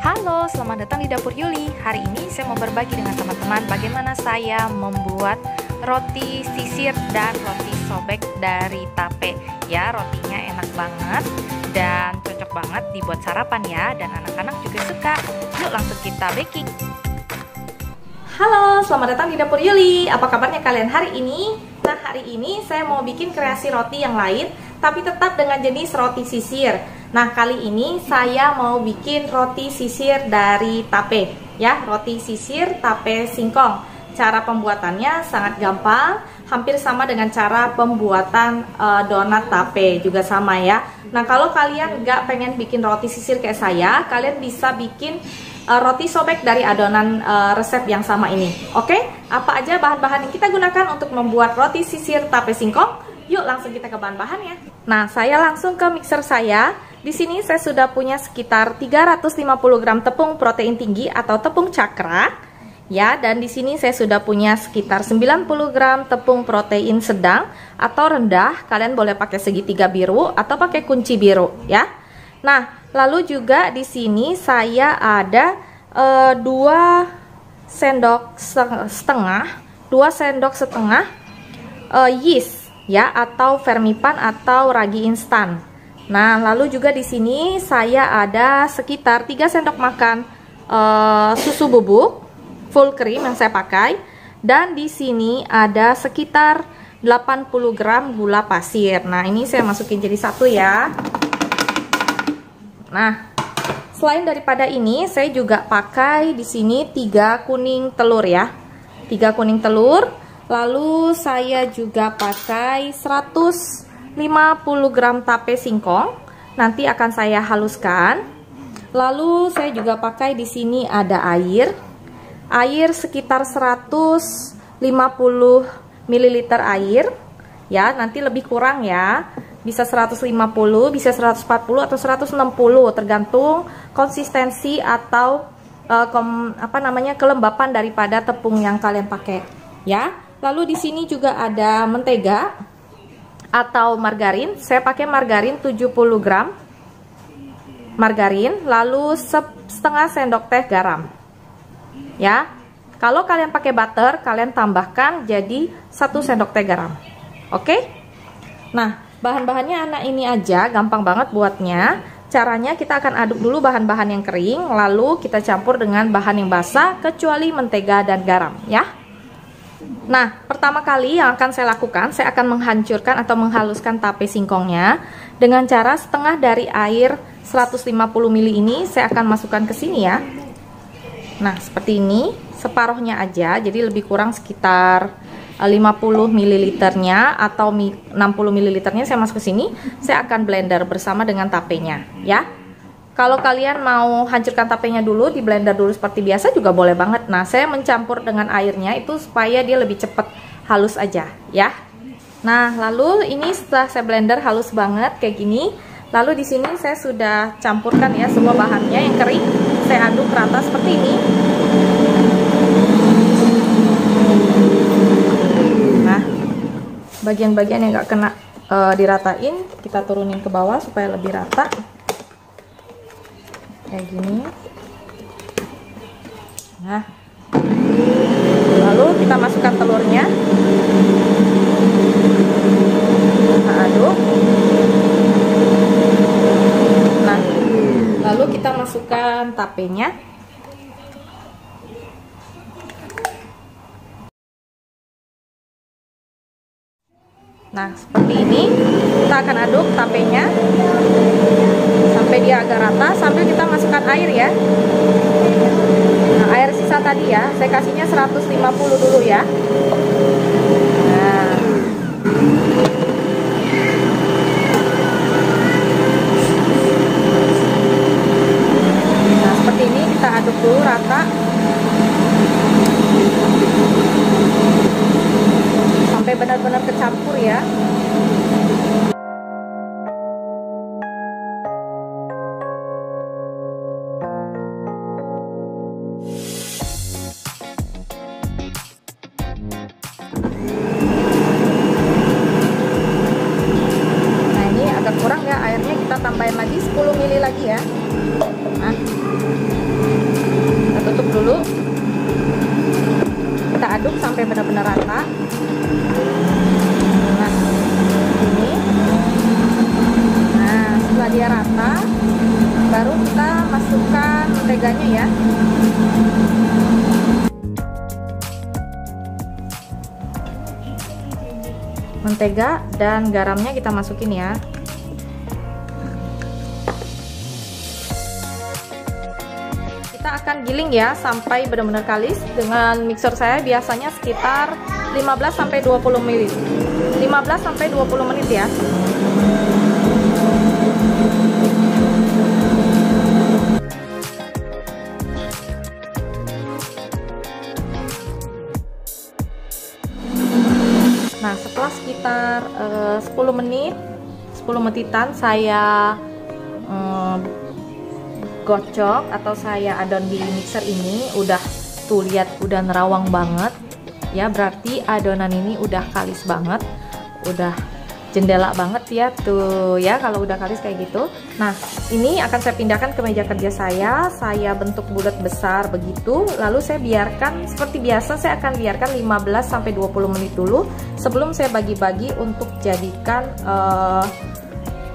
Halo, selamat datang di Dapur Yuli. Hari ini saya mau berbagi dengan teman-teman bagaimana saya membuat roti sisir dan roti sobek dari tape. Ya, rotinya enak banget dan cocok banget dibuat sarapan ya, dan anak-anak juga suka. Yuk langsung kita baking. Halo, selamat datang di Dapur Yuli. Apa kabarnya kalian hari ini? Nah, hari ini saya mau bikin kreasi roti yang lain, tapi tetap dengan jenis roti sisir. Nah, kali ini saya mau bikin roti sisir dari tape, ya, roti sisir tape singkong. Cara pembuatannya sangat gampang, hampir sama dengan cara pembuatan donat tape, juga sama ya. Nah, kalau kalian nggak pengen bikin roti sisir kayak saya, kalian bisa bikin roti sobek dari adonan resep yang sama ini. Oke, apa aja bahan-bahan yang kita gunakan untuk membuat roti sisir tape singkong? Yuk langsung kita ke bahan-bahannya. Nah, saya langsung ke mixer saya. Di sini saya sudah punya sekitar 350 gram tepung protein tinggi atau tepung cakra. Ya, dan di sini saya sudah punya sekitar 90 gram tepung protein sedang atau rendah. Kalian boleh pakai segitiga biru atau pakai kunci biru, ya. Nah, lalu juga di sini saya ada 2 sendok setengah yeast ya, atau vermipan atau ragi instan. Nah, lalu juga di sini saya ada sekitar 3 sendok makan susu bubuk full cream yang saya pakai, dan di sini ada sekitar 80 gram gula pasir. Nah, ini saya masukin jadi satu ya. Nah, selain daripada ini, saya juga pakai di sini 3 kuning telur ya. 3 kuning telur. Lalu saya juga pakai 150 gram tape singkong. Nanti akan saya haluskan. Lalu saya juga pakai di sini ada air. Air sekitar 150 ml air. Ya, nanti lebih kurang ya. Bisa 150, bisa 140 atau 160, tergantung konsistensi atau kelembapan daripada tepung yang kalian pakai, ya. Lalu di sini juga ada mentega atau margarin. Saya pakai margarin 70 gram margarin, lalu setengah sendok teh garam. Ya. Kalau kalian pakai butter, kalian tambahkan jadi 1 sendok teh garam. Oke? Nah, bahan-bahannya anak ini aja, gampang banget buatnya. Caranya kita akan aduk dulu bahan-bahan yang kering, lalu kita campur dengan bahan yang basah kecuali mentega dan garam, ya. Nah, pertama kali yang akan saya lakukan, saya akan menghancurkan atau menghaluskan tape singkongnya dengan cara setengah dari air 150 ml ini saya akan masukkan ke sini ya. Nah, seperti ini, separuhnya aja, jadi lebih kurang sekitar 50 ml-nya atau 60 ml-nya saya masuk ke sini. Saya akan blender bersama dengan tapenya ya. Kalau kalian mau hancurkan tapenya dulu, di blender dulu seperti biasa juga boleh banget. Nah, saya mencampur dengan airnya itu supaya dia lebih cepat halus aja ya. Nah, lalu ini setelah saya blender halus banget kayak gini, lalu di sini saya sudah campurkan ya semua bahannya yang kering. Saya aduk rata seperti ini. Nah, bagian-bagian yang nggak kena diratain, kita turunin ke bawah supaya lebih rata. Kayak gini. Nah, lalu kita masukkan telurnya, kita aduk. Nah, lalu kita masukkan tapenya. Nah, seperti ini kita akan aduk tapenya sampai dia agak rata, sambil kita masukkan air ya. Nah, air sisa tadi ya, saya kasihnya 150 dulu ya. Nah, seperti ini kita aduk dulu rata sampai benar-benar kecampur ya. Nah, ini agak kurang ya airnya, kita tambahin lagi 10 ml lagi ya. Nah, menteganya ya. Mentega dan garamnya kita masukin ya. Kita akan giling ya sampai benar-benar kalis. Dengan mixer saya biasanya sekitar 15-20 menit. 15-20 menit ya. Nah, setelah sekitar 10 menitan saya gocok atau saya adon di mixer ini, udah tuh lihat udah nerawang banget ya, berarti adonan ini udah kalis banget, udah jendela banget ya tuh ya kalau udah kalis kayak gitu. Nah, ini akan saya pindahkan ke meja kerja saya bentuk bulat besar begitu, lalu saya biarkan seperti biasa, saya akan biarkan 15-20 menit dulu sebelum saya bagi-bagi untuk jadikan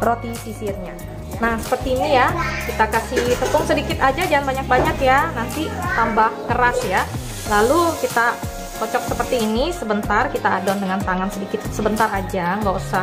roti sisirnya. Nah, seperti ini ya, kita kasih tepung sedikit aja, jangan banyak-banyak ya, nanti tambah keras ya. Lalu kita kocok seperti ini sebentar, kita adon dengan tangan sedikit sebentar aja, nggak usah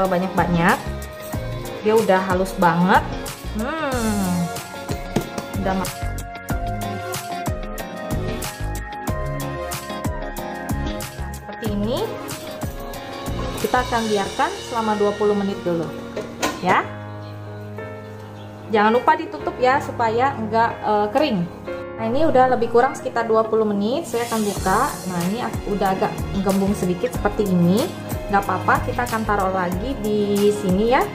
banyak-banyak. Dia udah halus banget. Udah nah, seperti ini. Kita akan biarkan selama 20 menit dulu ya. Jangan lupa ditutup ya supaya enggak kering. Nah, ini udah lebih kurang sekitar 20 menit. Saya akan buka. Nah, ini udah agak menggembung sedikit seperti ini. Nggak apa-apa, kita akan taruh lagi di sini ya.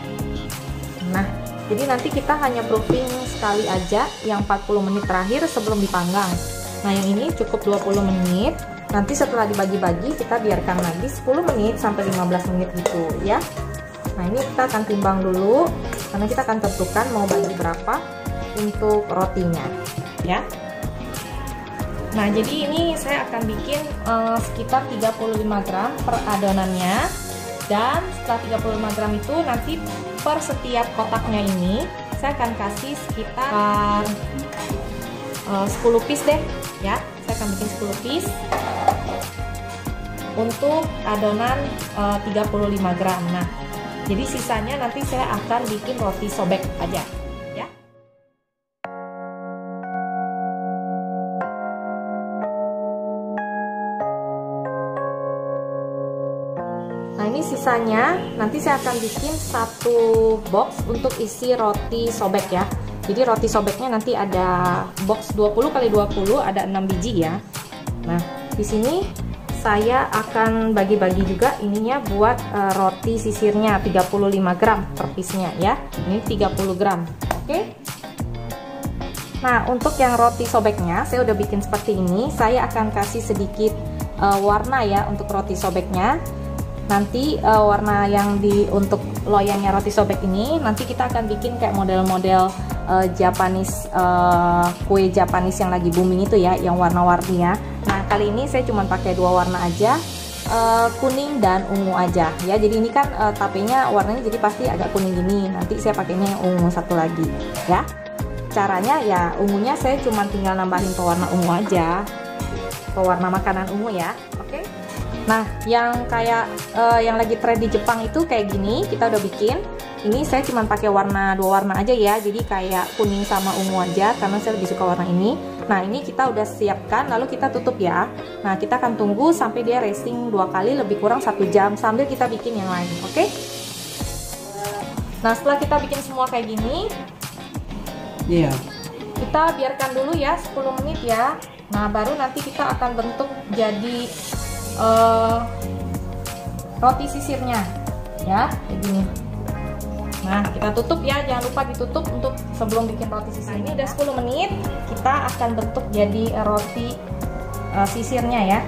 Nah, jadi nanti kita hanya proofing sekali aja yang 40 menit terakhir sebelum dipanggang. Nah, yang ini cukup 20 menit. Nanti setelah dibagi-bagi kita biarkan lagi 10 menit sampai 15 menit gitu ya. Nah, ini kita akan timbang dulu karena kita akan tentukan mau bagi berapa untuk rotinya ya. Nah, jadi ini saya akan bikin sekitar 35 gram per adonannya, dan setelah 35 gram itu nanti per setiap kotaknya ini saya akan kasih sekitar 10 piece deh ya. Saya akan bikin 10 piece untuk adonan 35 gram. Nah, jadi sisanya nanti saya akan bikin roti sobek aja ya. Nah, ini sisanya nanti saya akan bikin satu box untuk isi roti sobek ya. Jadi roti sobeknya nanti ada box 20x20, ada 6 biji ya. Nah, di sini saya akan bagi-bagi juga ininya buat roti sisirnya 35 gram per piece-nya ya. Ini 30 gram. Oke. Nah, untuk yang roti sobeknya saya udah bikin seperti ini. Saya akan kasih sedikit warna ya untuk roti sobeknya. Nanti warna yang untuk loyangnya roti sobek ini nanti kita akan bikin kayak model-model Japanese, kue Japanese yang lagi booming itu ya, yang warna-warni ya. Nah, kali ini saya cuma pakai 2 warna aja, kuning dan ungu aja ya. Jadi ini kan tapenya warnanya jadi pasti agak kuning gini. Nanti saya pakainya yang ungu satu lagi ya. Caranya ya, ungunya saya cuma tinggal nambahin pewarna ungu aja, pewarna makanan ungu ya. Oke. Nah, yang kayak yang lagi tren di Jepang itu kayak gini, kita udah bikin. Ini saya cuma pakai 2 warna aja ya, jadi kayak kuning sama ungu aja karena saya lebih suka warna ini. Nah, ini kita udah siapkan, lalu kita tutup ya. Nah, kita akan tunggu sampai dia resting 2 kali, lebih kurang 1 jam sambil kita bikin yang lain, oke? Nah, setelah kita bikin semua kayak gini, kita biarkan dulu ya 10 menit ya. Nah, baru nanti kita akan bentuk jadi roti sisirnya ya, kayak gini. Nah, kita tutup ya, jangan lupa ditutup untuk sebelum bikin roti sisir. Ini udah 10 menit, kita akan bentuk jadi roti sisirnya ya,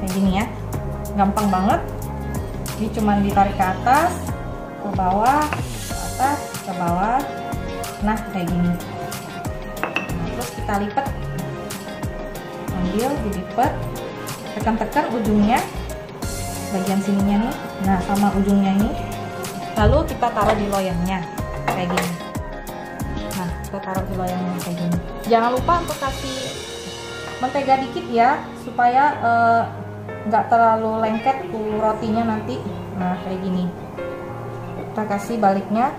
kayak gini ya. Gampang banget. Ini cuma ditarik ke atas, ke bawah, ke atas, ke bawah. Nah, kayak gini. Nah, terus kita lipat, ambil, dilipat, tekan-tekan ujungnya, bagian sininya nih. Nah, sama ujungnya ini. Lalu kita taruh di loyangnya kayak gini. Nah, saya taruh di loyangnya kayak gini. Jangan lupa untuk kasih mentega dikit ya, supaya nggak terlalu lengket tuh rotinya nanti. Nah kayak gini, kita kasih baliknya.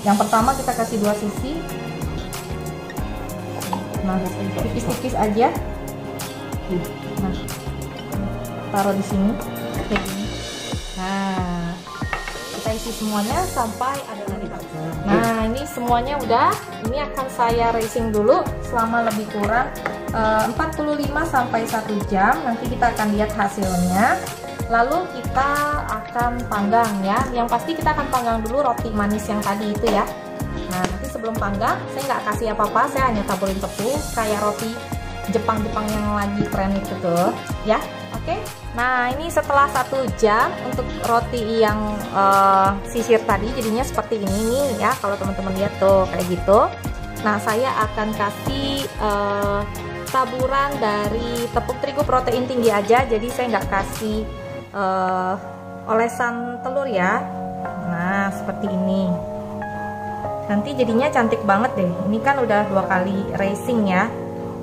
Yang pertama kita kasih dua sisi. Nah tipis-tipis aja. Nah taruh di sini kayak gini. Nah kita isi semuanya sampai adonan hitam. Nah ini semuanya udah. Ini akan saya racing dulu selama lebih kurang 45 sampai 1 jam. Nanti kita akan lihat hasilnya. Lalu kita akan panggang ya. Yang pasti kita akan panggang dulu roti manis yang tadi itu ya. Nah nanti sebelum panggang saya nggak kasih apa-apa, saya hanya taburin tepung kayak roti Jepang-Jepang yang lagi tren itu tuh ya. Oke. Nah ini setelah 1 jam untuk roti yang sisir tadi jadinya seperti ini nih ya. Kalau teman-teman lihat tuh kayak gitu. Nah saya akan kasih taburan dari tepung terigu protein tinggi aja. Jadi saya nggak kasih olesan telur ya. Nah seperti ini. Nanti jadinya cantik banget deh. Ini kan udah 2 kali racing ya.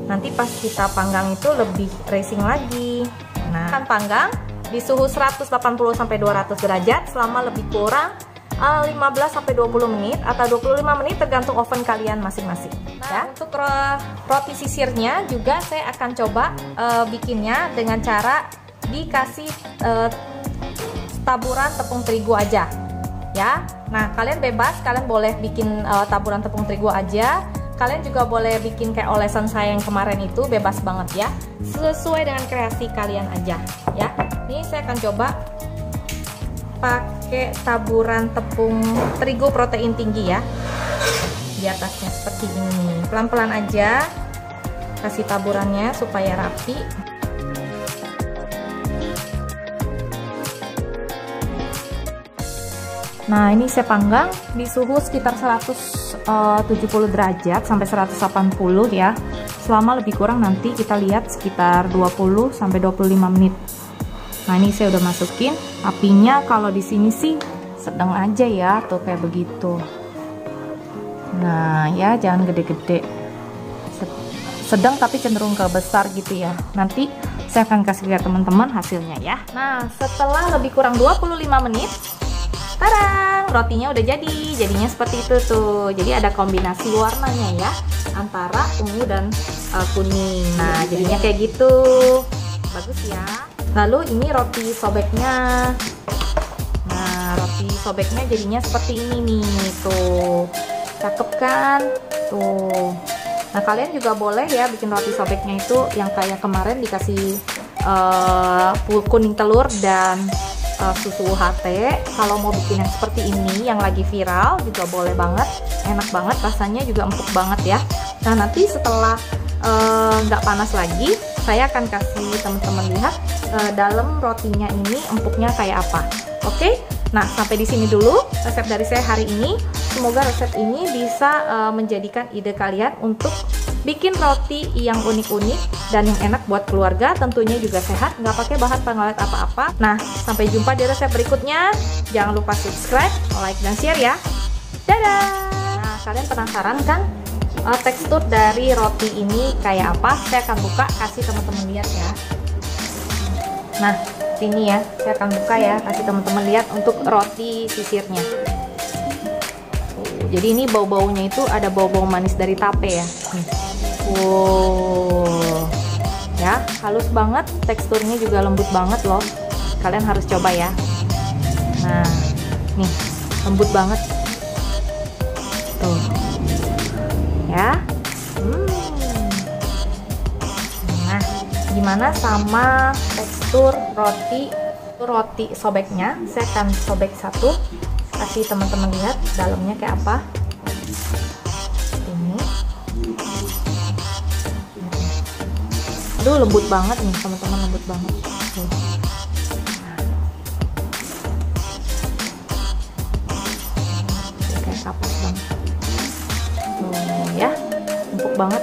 Nanti pas kita panggang itu lebih racing lagi. Nah, akan panggang di suhu 180 sampai 200 derajat selama lebih kurang 15 sampai 20 menit atau 25 menit tergantung oven kalian masing-masing. Nah, ya. Untuk roti sisirnya juga saya akan coba bikinnya dengan cara dikasih taburan tepung terigu aja. Ya. Nah, kalian bebas, kalian boleh bikin taburan tepung terigu aja. Kalian juga boleh bikin kayak olesan saya yang kemarin itu, bebas banget ya. Sesuai dengan kreasi kalian aja ya. Ini saya akan coba pakai taburan tepung terigu protein tinggi ya. Di atasnya seperti ini. Pelan-pelan aja kasih taburannya supaya rapi. Nah ini saya panggang di suhu sekitar 170 derajat sampai 180 ya. Selama lebih kurang nanti kita lihat sekitar 20 sampai 25 menit. Nah ini saya udah masukin. Apinya kalau di sini sih sedang aja ya, tuh kayak begitu. Nah ya jangan gede-gede. Sedang tapi cenderung ke besar gitu ya. Nanti saya akan kasih lihat teman-teman hasilnya ya. Nah setelah lebih kurang 25 menit, tarang, rotinya udah jadi. Jadinya seperti itu tuh. Jadi ada kombinasi warnanya ya, antara ungu dan kuning. Nah jadinya kayak gitu, bagus ya. Lalu ini roti sobeknya. Nah roti sobeknya jadinya seperti ini nih, tuh cakep kan tuh. Nah kalian juga boleh ya bikin roti sobeknya itu yang kayak kemarin dikasih kuning telur dan susu UHT. Kalau mau bikin yang seperti ini yang lagi viral juga boleh banget, enak banget, rasanya juga empuk banget ya. Nah nanti setelah nggak panas lagi, saya akan kasih teman-teman lihat dalam rotinya ini empuknya kayak apa. Oke, nah sampai di sini dulu resep dari saya hari ini. Semoga resep ini bisa menjadikan ide kalian untuk bikin roti yang unik-unik dan yang enak buat keluarga. Tentunya juga sehat, nggak pakai bahan pengawet apa-apa. Nah, sampai jumpa di resep berikutnya. Jangan lupa subscribe, like, dan share ya. Dadah! Nah, kalian penasaran kan tekstur dari roti ini kayak apa? Saya akan buka, kasih teman-teman lihat ya. Nah, sini ya, saya akan buka ya, kasih teman-teman lihat untuk roti sisirnya. Jadi ini bau-baunya itu ada bau-bau manis dari tape ya. Wow, ya halus banget, teksturnya juga lembut banget loh. Kalian harus coba ya. Nah, nih lembut banget. Tuh, ya. Nah, gimana sama tekstur roti sobeknya? Saya akan sobek satu. Kasih teman-teman lihat dalamnya kayak apa. Ini, aduh lembut banget nih teman-teman, lembut banget. Kayak kapas banget. Tuh ya, empuk banget.